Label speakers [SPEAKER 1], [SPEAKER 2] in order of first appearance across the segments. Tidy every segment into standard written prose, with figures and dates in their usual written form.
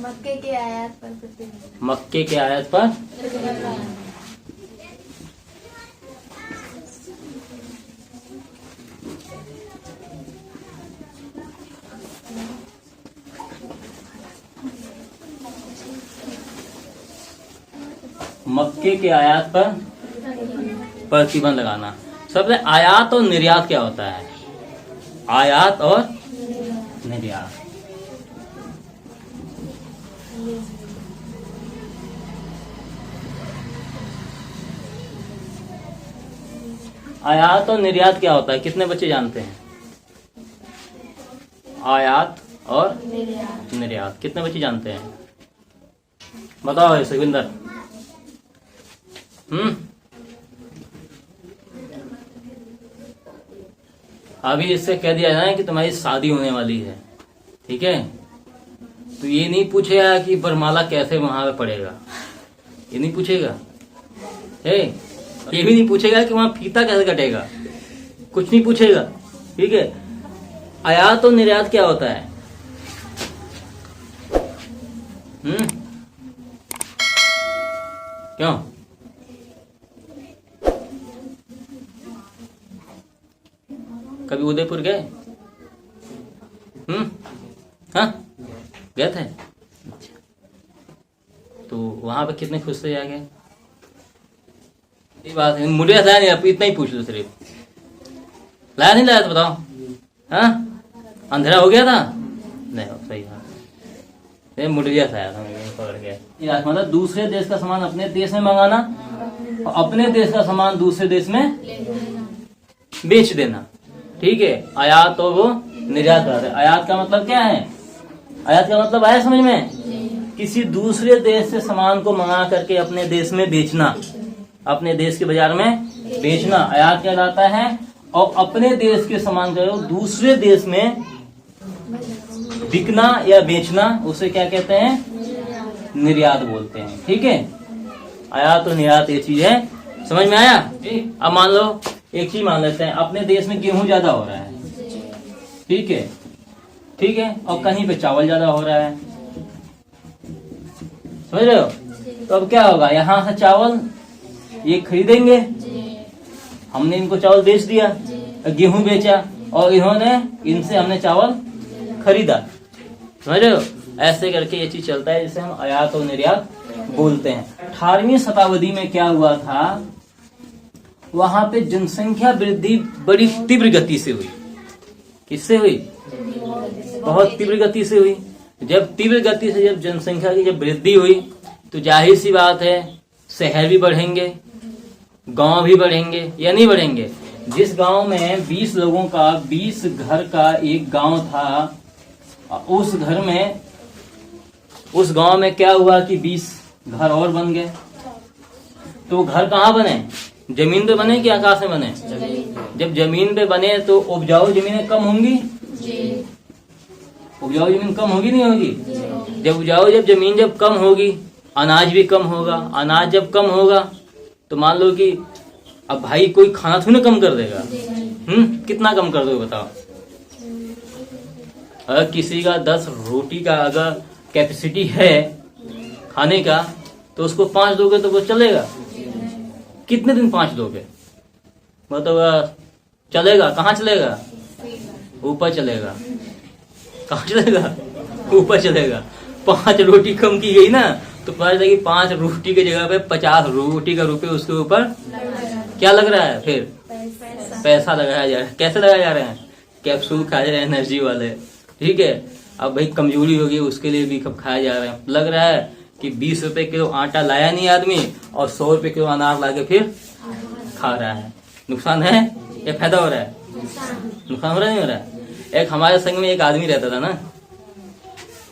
[SPEAKER 1] मक्के के आयात पर प्रतिबंध।
[SPEAKER 2] मक्के के आयात पर मक्के के आयात पर प्रतिबंध लगाना। सबसे आयात और निर्यात क्या होता है? आयात और निर्यात। आयात और निर्यात क्या होता है? कितने बच्चे जानते हैं? आयात और निर्यात कितने बच्चे जानते हैं? बताओ सुखविंदर। अभी इससे कह दिया जाए कि तुम्हारी शादी होने वाली है, ठीक है, तो ये नहीं पूछेगा कि वरमाला कैसे वहां पे पड़ेगा, ये नहीं पूछेगा। ये भी नहीं पूछेगा कि वहां फीता कैसे कटेगा, कुछ नहीं पूछेगा, ठीक है। आयात और निर्यात क्या होता है? क्यों? कभी उदयपुर गए? हाँ गए थे। अच्छा, तो वहां पे कितने खुश थे जाके? ये बात है, मुझे ऐसा नहीं, आप इतना ही पूछ लो सिर्फ। लाया नहीं लाया तो बताओ। हाँ, अंधेरा हो गया था? नहीं, सही बात। मुड़िया था यार, पकड़ गया। मतलब दूसरे देश का सामान अपने देश में मंगाना और अपने देश का सामान दूसरे देश में बेच देना, ठीक है। आयात और वो निर्यात करते हैं। आयात का मतलब क्या है? आयात का मतलब आया समझ में? किसी दूसरे देश से सामान को मंगा करके अपने देश में बेचना, अपने देश के बाजार में बेचना आयात कहलाता है। और अपने देश के सामान को दूसरे देश में बिकना या बेचना, उसे क्या कहते हैं? निर्यात बोलते हैं, ठीक है। आयात और निर्यात ये चीज है, समझ में आया? अब मान लो एक चीज मान लेते हैं, अपने देश में गेहूं ज्यादा हो रहा है, ठीक है, ठीक है, और कहीं पे चावल ज्यादा हो रहा है, समझ रहे हो? तो अब क्या होगा? यहाँ से चावल ये खरीदेंगे, हमने इनको चावल बेच दिया, गेहूं बेचा, और इन्होंने इनसे हमने चावल खरीदा, समझ रहे हो? ऐसे करके ये चीज चलता है, जिसे हम आयात और निर्यात बोलते हैं। 18वीं शताब्दी में क्या हुआ था? वहां पे जनसंख्या वृद्धि बड़ी तीव्र गति से हुई। किससे हुई? बहुत तीव्र गति से हुई। जब तीव्र गति से जब जनसंख्या की जब वृद्धि हुई, तो जाहिर सी बात है शहर भी बढ़ेंगे, गांव भी बढ़ेंगे, या नहीं बढ़ेंगे? जिस गांव में 20 लोगों का 20 घर का एक गांव था, उस घर में, उस गांव में क्या हुआ कि 20 घर और बन गए। तो घर कहाँ बने? जमीन पे बने कि आकाश में बने? जब जमीन पे बने तो उपजाऊ जमीनें कम होंगी, उपजाऊ जमीन कम होगी नहीं होगी? जब उपजाऊ जब जमीन जब कम होगी, अनाज भी कम होगा। अनाज जब कम होगा तो मान लो कि अब भाई कोई खाना थोड़ी ना कम कर देगा। कितना कम कर दोगे बताओ? अगर किसी का 10 रोटी का अगर कैपेसिटी है खाने का, तो उसको 5 दोगे तो वो चलेगा? कितने दिन 5 दोगे? मतलब चलेगा, कहाँ चलेगा? ऊपर चलेगा। कहाँ चलेगा? ऊपर चलेगा। 5 रोटी कम की गई ना, तो पता चला कि 5 रोटी की जगह पे 50 रोटी का रुपये उसके ऊपर क्या लग रहा है? फिर पैसा लगाया जा रहा है। कैसे लगाया जा रहे हैं? कैप्सूल खाए जा रहे हैं एनर्जी वाले, ठीक है। अब भाई कमजोरी होगी उसके लिए भी कब खाया जा रहा है। लग रहा है कि 20 रुपए किलो आटा लाया नहीं आदमी और 100 रुपए किलो अनार ला के फिर खा रहा है। नुकसान है या फायदा हो रहा है? नुकसान हो रहा नहीं हो रहा है? एक हमारे संग में एक आदमी रहता था ना,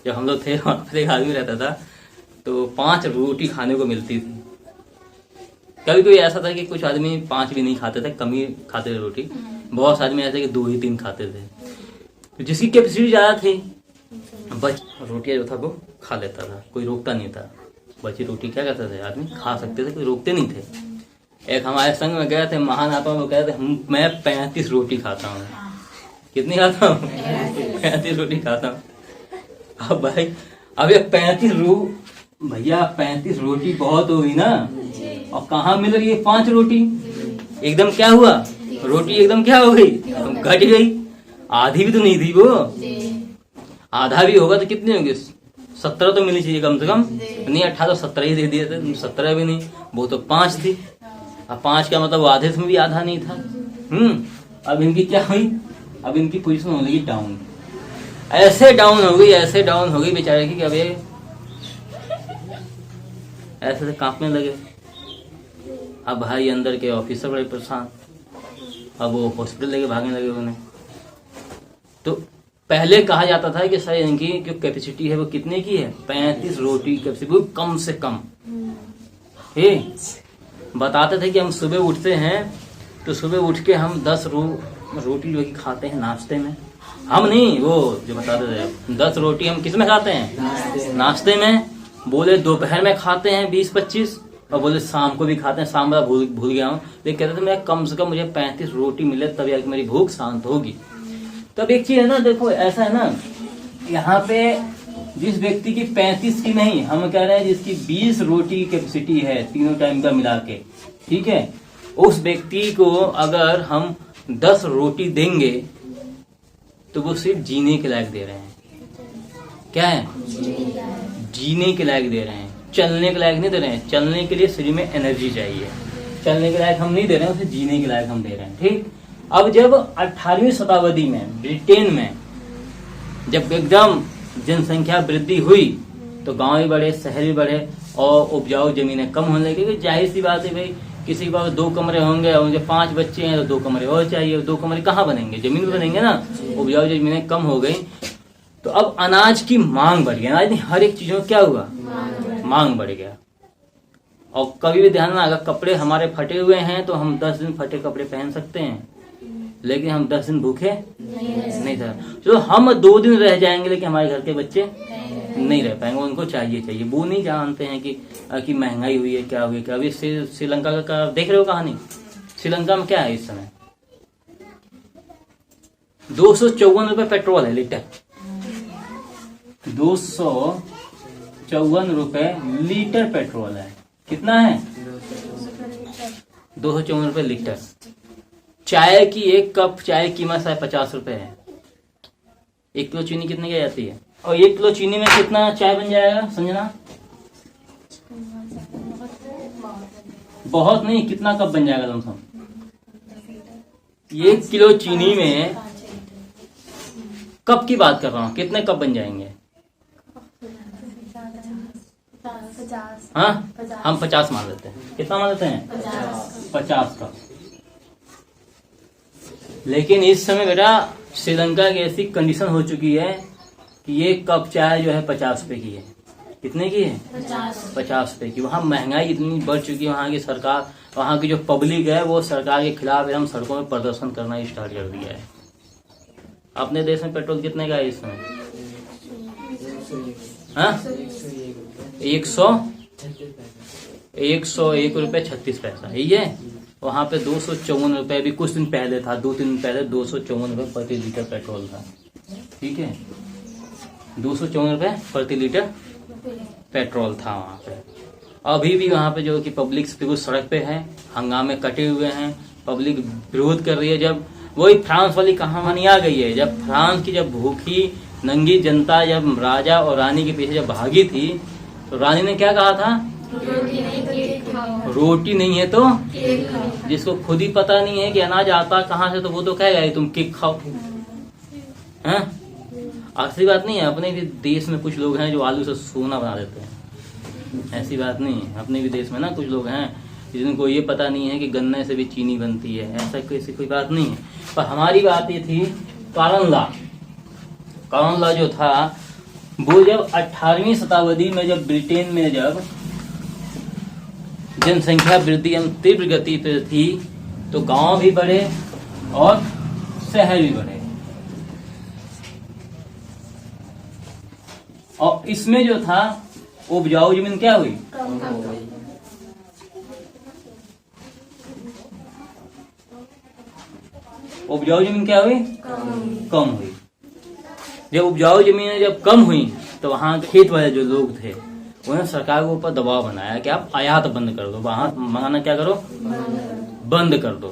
[SPEAKER 2] जब हम लोग थे वहां पर एक आदमी रहता था, तो 5 रोटी खाने को मिलती थी। कभी कभी ऐसा था कि कुछ आदमी 5 भी नहीं खाते थे, कम ही खाते थे रोटी। बहुत आदमी ऐसे कि 2 ही 3 खाते थे। तो जिसकी कैपेसिटी ज्यादा थी, बच रोटियां जो था वो खा लेता था, कोई रोकता नहीं था। बची रोटी क्या करते थे आदमी? खा सकते थे, कोई रोकते नहीं थे। एक हमारे संग में गए थे महान आपा, वो कहते थे मैं 35 रोटी खाता हूँ। कितनी खाता हूँ? 35 रोटी खाता हूँ। अब भाई अब ये 35 भैया 35 रोटी बहुत होगी ना, और कहाँ मिल रही है 5 रोटी? एकदम क्या हुआ, रोटी एकदम क्या हो गई, घट गई। आधी भी तो नहीं थी वो, आधा भी होगा तो कितनी होगी, 17 तो मिलनी चाहिए कम से कम, नहीं 18 17 ही दे दिए थे, 17 भी नहीं, वो तो 5 थी। अब 5 का मतलब आधे में भी आधा नहीं था। अब इनकी क्या हुई, अब इनकी पोजीशन हो गई डाउन, ऐसे डाउन हो गई, ऐसे डाउन हो गई बेचारे की कि अब ये ऐसे से कांपने लगे। अब भाई अंदर के ऑफिसर बड़े परेशान, अब वो हॉस्पिटल लेके भागने लगे उन्हें। तो पहले कहा जाता था कि सर इनकी जो कैपेसिटी है वो कितने की है, 35 रोटी कैपेसिटी कम से कम। बताते थे कि हम सुबह उठते हैं तो सुबह उठ के हम 10 रोटी जो खाते हैं नाश्ते में, हम नहीं, वो जो बताते थे 10 रोटी हम किस में खाते हैं, नाश्ते में। बोले दोपहर में खाते हैं 20-25, और बोले शाम को भी खाते हैं, शाम में भूल गया हूँ, लेकिन कहते थे मैं कम से कम मुझे 35 रोटी मिले तब जाके मेरी भूख शांत होगी। तब एक चीज है ना, देखो ऐसा है ना, यहाँ पे जिस व्यक्ति की 35 की नहीं, हम कह रहे हैं जिसकी 20 रोटी की कैपेसिटी है तीनों टाइम का मिला के, ठीक है, उस व्यक्ति को अगर हम 10 रोटी देंगे तो वो सिर्फ जीने के लायक दे रहे हैं। क्या है, जीने के लायक दे रहे हैं, चलने के लायक नहीं दे रहे हैं। चलने के लिए शरीर में एनर्जी चाहिए, चलने के लायक हम नहीं दे रहे हैं, उसे जीने के लायक हम दे रहे हैं। ठीक। अब जब 18वीं शताब्दी में ब्रिटेन में जब एकदम जनसंख्या वृद्धि हुई तो गांव भी बढ़े, शहर भी बढ़े, और उपजाऊ जमीनें कम होने लगी। जाहिर सी बात है भाई, किसी के पास 2 कमरे होंगे और मुझे 5 बच्चे हैं तो 2 कमरे और चाहिए, 2 कमरे कहाँ बनेंगे, जमीन में बनेंगे ना। उपजाऊ जमीनें कम हो गई तो अब अनाज की मांग बढ़ गई। अनाज नहीं, हर एक चीजों क्या हुआ, मांग बढ़ गया। और कभी भी ध्यान में, अगर कपड़े हमारे फटे हुए हैं तो हम 10 दिन फटे कपड़े पहन सकते हैं, लेकिन हम 10 दिन भूखे नहीं था। चलो हम 2 दिन रह जाएंगे, लेकिन हमारे घर के बच्चे नहीं रह पाएंगे, उनको चाहिए। वो नहीं जानते हैं कि महंगाई हुई है, क्या हुई, क्या अभी श्रीलंका का देख रहे हो कहानी। श्रीलंका में क्या है इस समय, 254 रुपए पेट्रोल है लीटर, 254 रुपए लीटर पेट्रोल है। कितना है, 254 रुपए लीटर। चाय की 1 कप चाय की कीमत है 50 रुपए है। 1 किलो चीनी कितने की जाती है, और 1 किलो चीनी में कितना चाय बन जाएगा संजना, बहुत नहीं, कितना कप बन जाएगा लमसम, 1 किलो चीनी में, कप की बात कर रहा हूँ, कितने कप बन जाएंगे, हाँ हम 50 मान लेते हैं। कितना मान लेते हैं, 50 कप। लेकिन इस समय बेटा श्रीलंका की ऐसी कंडीशन हो चुकी है कि ये कप चाय जो है 50 रुपए की है। कितने की है, 50 रुपए की। वहाँ महंगाई इतनी बढ़ चुकी है, वहाँ की सरकार, वहाँ की जो पब्लिक है वो सरकार के खिलाफ एकदम सड़कों में प्रदर्शन करना स्टार्ट कर दिया है। अपने देश में पेट्रोल कितने का है इस समय, हाँ 101 रुपए 36 पैसा, यही है। वहाँ पे 254 रुपए भी कुछ दिन पहले था, 2-3 दिन पहले 254 रुपए प्रति लीटर पेट्रोल था। ठीक है, 254 रुपए प्रति लीटर पेट्रोल था वहाँ पे। अभी भी वहाँ पे जो कि पब्लिक बिल्कुल सड़क पे है, हंगामे कटे हुए हैं, पब्लिक विरोध कर रही है। जब वही फ्रांस वाली कहानी आ गई है, जब फ्रांस की जब भूखी नंगी जनता जब राजा और रानी के पीछे जब भागी थी तो रानी ने क्या कहा था, रोटी नहीं है तो जिसको खुद ही पता नहीं है कि अनाज आता कहाँ से, तो वो तो कहेगा तुम केक खाओ। हैं, ऐसी बात नहीं है। अपने भी देश में कुछ लोग हैं जो आलू से सोना बना देते हैं, ऐसी बात नहीं है। अपने भी देश में ना कुछ लोग हैं जिनको ये पता नहीं है कि गन्ने से भी चीनी बनती है, ऐसा कोई बात नहीं है। पर हमारी बात ये थी कॉमन लॉ जो था वो जब 18वीं शताब्दी में जब ब्रिटेन में जब जनसंख्या वृद्धि तीव्र गति पर थी तो गांव भी बढ़े और शहर भी बढ़े। और इसमें जो था उपजाऊ जमीन क्या हुई, उपजाऊ जमीन क्या हुई, कम हुई। जब उपजाऊ जमीन जब कम हुई तो वहाँ के खेत वाले जो लोग थे उन्होंने सरकार के ऊपर दबाव बनाया कि आप आयात बंद कर दो, वहां मंगाना क्या करो, बंद कर दो।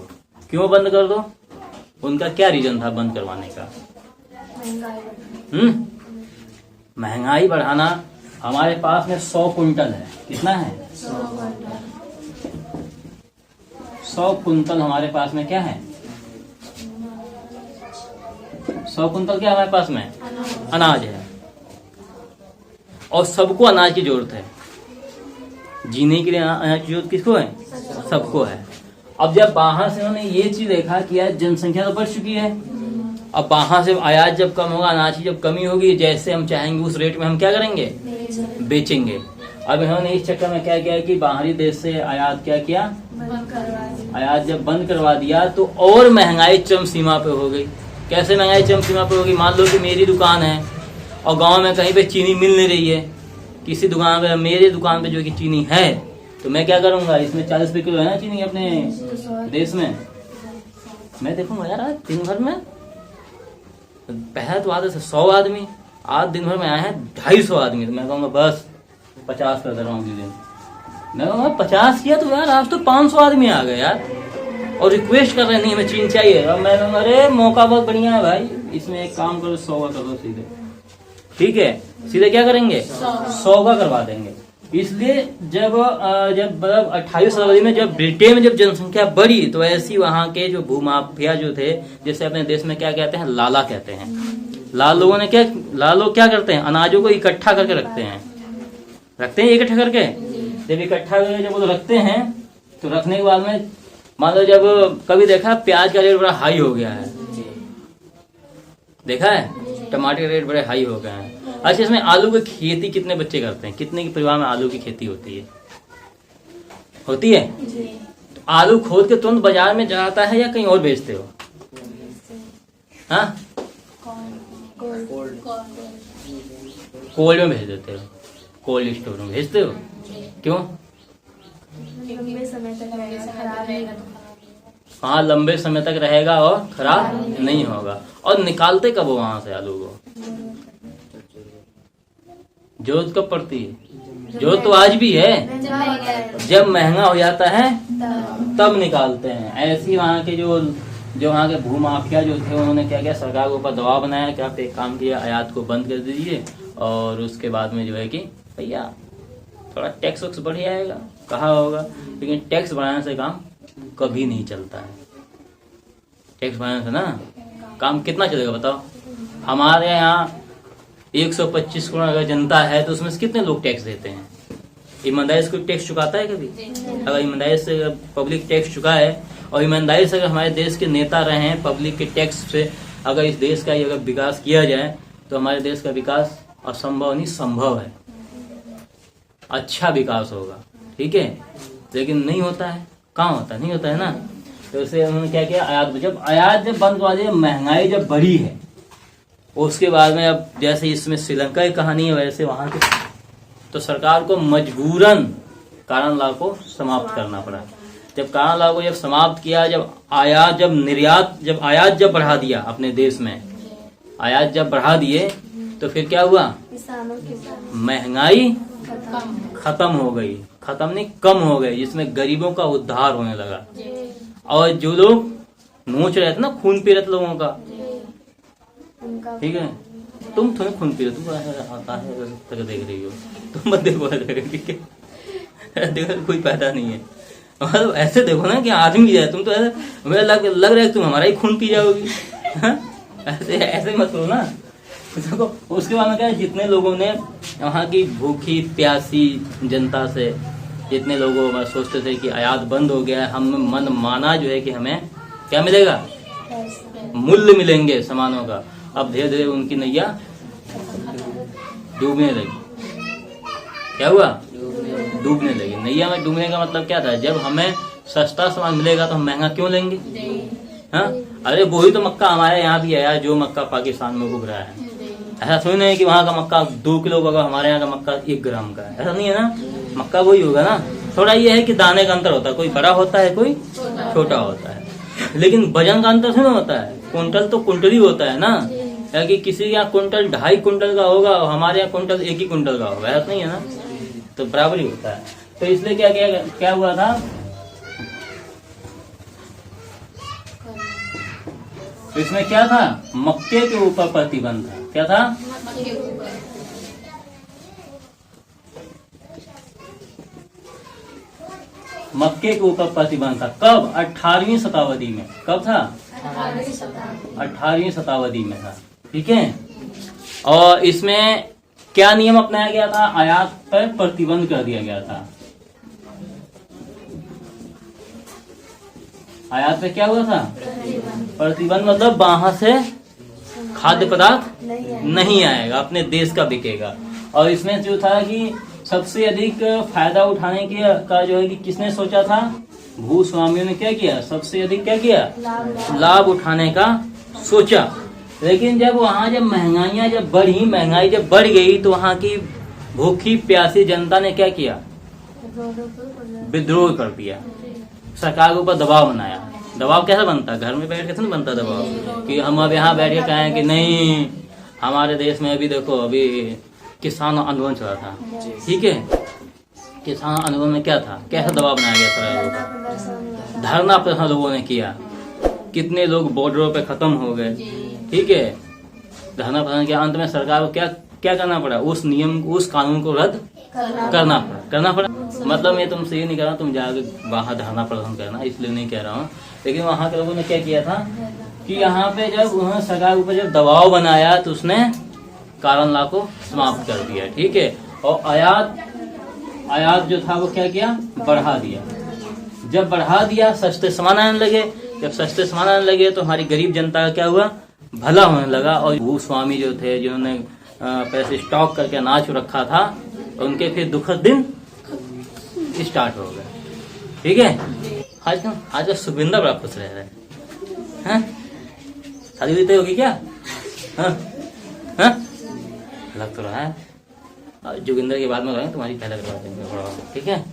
[SPEAKER 2] क्यों बंद कर दो? उनका क्या रीजन था बंद करवाने का? महंगाई बढ़ाना। हमारे पास में 100 कुंटल है। कितना है? 100 कुंटल हमारे पास में क्या है? 100 कुंटल क्या हमारे पास में? अनाज है। और सबको अनाज की जरूरत है। जीने के लिए अनाज की जरूरत किसको है? सबको है। अब जब बाहर से उन्होंने ये चीज देखा कि यार जनसंख्या तो बढ़ चुकी है, अब बाहर से आयात जब कम होगा, अनाज की जब कमी होगी, जैसे हम चाहेंगे उस रेट में हम क्या करेंगे? बेचेंगे। अब इन्होंने इस चक्कर में क्या किया कि बाहरी देश से आयात क्या किया? आयात जब बंद करवा दिया तो और महंगाई चरम सीमा पे हो गई। कैसे महंगाई चरम सीमा पे होगी? मान लो कि मेरी दुकान है और गांव में कहीं पे चीनी मिल नहीं रही है, किसी दुकान पे, मेरी दुकान पे जो कि चीनी है, तो मैं क्या करूंगा? इसमें 40 रुपए किलो है ना चीनी अपने देश में, मैं देखूंगा यार आज दिन भर में पहले तो आधे से 100 आदमी, आज दिन भर में आए हैं 250 आदमी, तो मैं कहूंगा बस 50 कर दे रहा हूँ अगले दिन। मैं कहूँगा 50 किया तो यार आज तो 500 आदमी आ गए यार, और रिक्वेस्ट कर रहे नहीं हमें चीन चाहिए। अब मैं कहूँगा अरे मौका बहुत बढ़िया है भाई, इसमें एक काम करो 100 का कर दो सीधे। ठीक है, सीधे क्या करेंगे? 100 का करवा देंगे। इसलिए जब 28वीं शताब्दी में जब ब्रिटेन में जब जनसंख्या बढ़ी तो ऐसी वहाँ के जो भूमाफिया जो थे, जैसे अपने देश में क्या कहते हैं? लाला कहते हैं। लाल लोगों ने लाल लोग क्या करते हैं? अनाजों को इकट्ठा करके रखते हैं इकट्ठा करके। जब इकट्ठा करके जब वो रखते हैं तो रखने के बाद में मान लो जब कभी देखा प्याज का रेट बड़ा हाई हो गया है, देखा है टमाटर के रेट बड़े हाई हो गए हैं। अच्छा, इसमें आलू की खेती कितने बच्चे करते हैं? कितने के परिवार में आलू की खेती होती है? तो आलू खोद के तुरंत बाजार में जाता है या कहीं और बेचते हो? हाँ, कोल्ड में भेज देते हो, कोल्ड स्टोर में भेजते हो। क्यों?
[SPEAKER 1] लंबे समय तक रहेगा, खराब नहीं होगा।
[SPEAKER 2] हाँ, लंबे समय तक रहेगा और खराब नहीं होगा। और निकालते कब हो वहां से आलू को? जरूरत कब पड़ती है? जरूरत तो आज भी है, जब महंगा हो जाता है तब निकालते हैं। ऐसी वहाँ के जो वहाँ के भूमाफिया जो थे, उन्होंने क्या किया? सरकार के ऊपर दबाव बनाया कि आप एक काम किया, आयात को बंद कर दीजिए, और उसके बाद में जो है कि भैया थोड़ा टैक्स वैक्स बढ़ जाएगा। कहा होगा, लेकिन टैक्स बढ़ाने से काम कभी नहीं चलता है। टैक्स बढ़ाने से ना काम कितना चलेगा बताओ? हमारे यहाँ 125 करोड़ अगर जनता है तो उसमें से कितने लोग टैक्स देते हैं? ईमानदारी से कोई टैक्स चुकाता है कभी? अगर ईमानदारी से पब्लिक टैक्स चुकाए और ईमानदारी से अगर हमारे देश के नेता रहे हैं, पब्लिक के टैक्स से अगर इस देश का अगर विकास किया जाए तो हमारे देश का विकास असंभव नहीं, संभव है, अच्छा विकास होगा। ठीक है, लेकिन नहीं होता है। कहाँ होता है? नहीं होता है ना। तो इसे उन्होंने क्या किया? आयात जब बंद करवा दिया, महंगाई जब बढ़ी है, उसके बाद में अब जैसे इसमें श्रीलंका की कहानी है वैसे वहां की, तो सरकार को मजबूरन कारण लाभ को समाप्त करना पड़ा। जब कारण लाभ को जब समाप्त किया, जब आयात जब बढ़ा दिया अपने देश में, आयात जब बढ़ा दिए तो फिर क्या हुआ? महंगाई खत्म हो गई, खत्म नहीं कम हो गई, जिसमें गरीबों का उद्धार होने लगा। और जो लोग नोच रहे थे ना, खून पी रहे थे लोगों का, ठीक है, तुम थोड़े खून पी रहे, तुम आता है तक देख रही हो, तुम मत देखो, ठीक है, देखो कोई फायदा नहीं है। मतलब ऐसे देखो ना कि आदमी जाए, तुम तो ऐसे मुझे लग रहा है तुम हमारा ही खून पी जाओगी। ऐसे मत करो ना। देखो उसके बाद में क्या है, जितने लोगों ने वहाँ की भूखी प्यासी जनता से, जितने लोगों सोचते थे कि आयात बंद हो गया है, हम मन माना जो है कि हमें क्या मिलेगा? मूल्य मिलेंगे सामानों का। अब धीरे धीरे उनकी नैया डूबने लगी। क्या हुआ? डूबने लगी। नैया में डूबने का मतलब क्या था? जब हमें सस्ता सामान मिलेगा तो हम महंगा क्यों लेंगे? हाँ, अरे वही तो मक्का हमारे यहाँ भी है यार, जो मक्का पाकिस्तान में उग रहा है। ऐसा थोड़ी नहीं है कि वहाँ का मक्का 2 किलो का, हमारे यहाँ का मक्का 1 ग्राम का है, ऐसा नहीं है ना। मक्का वही होगा ना, थोड़ा ये है कि दाने का अंतर होता है, कोई बड़ा होता है कोई छोटा होता है, लेकिन वजन का अंतर थोड़ा होता है। कुंटल तो कुंटल ही होता है ना, या कि किसी के यहाँ कुंटल 2.5 कुंटल का होगा और हमारे यहाँ कुंटल 1 ही कुंटल का होगा, ऐसा नहीं है ना, तो बराबर ही होता है। तो इसलिए क्या हुआ था, तो इसमें क्या था, मक्के के ऊपर प्रतिबंध था। क्या था, मक्के के ऊपर प्रतिबंध था। कब, 18वीं शताब्दी में। कब था, 18वीं शताब्दी में था। ठीक है, और इसमें क्या नियम अपनाया गया था, आयात पर प्रतिबंध कर दिया गया था। आयात पे क्या हुआ था, प्रतिबंध, मतलब बाहर से खाद्य पदार्थ नहीं आएगा, अपने देश का बिकेगा। और इसमें जो था कि सबसे अधिक फायदा उठाने का जो है कि किसने सोचा था, भूस्वामियों ने क्या किया, सबसे अधिक क्या किया, लाभ उठाने का सोचा। लेकिन जब वहाँ जब महंगाई जब बढ़ गई तो वहाँ की भूखी प्यासी जनता ने क्या किया, विद्रोह कर दिया, सरकार के ऊपर दबाव बनाया। दबाव कैसा बनता है, घर में बैठ के नहीं बनता दबाव, कि हम अब यहाँ बैठ के कहें कि नहीं, हमारे देश में अभी देखो, अभी किसान आंदोलन चला था। ठीक है, किसान आंदोलन में क्या था, कैसा दबाव बनाया गया सरकार, धरना प्रदर्शन लोगों ने किया, कितने लोग बॉर्डरों पे खत्म हो गए। ठीक है, धरना प्रदर्शन के अंत में सरकार को क्या करना पड़ा, उस कानून को रद्द करना पड़ा। मतलब मैं तुमसे ये नहीं कह रहा तुम जाके बाहर धरना प्रदर्शन करना, इसलिए नहीं कह रहा हूँ। लेकिन वहाँ के लोगों ने क्या किया था कि यहाँ पे जब उन्होंने सरकार के ऊपर जब दबाव बनाया तो उसने कारण ला को समाप्त कर दिया। ठीक है, और आयात जो था वो क्या किया, बढ़ा दिया। जब बढ़ा दिया, सस्ते सामान आने लगे। जब सस्ते सामान आने लगे तो हमारी गरीब जनता का क्या हुआ, भला होने लगा। और भूस्वामी जो थे, जिन्होंने पैसे स्टॉक करके अनाज रखा था, उनके फिर दुखद दिन स्टार्ट हो गए। ठीक है, आज सुखविंदर बड़ा खुश रह रहे हैं। शादी भी तय होगी क्या, लग तो रहा है। जोगिंदर के बाद में तुम्हारी पहले करवा देंगे। ठीक है।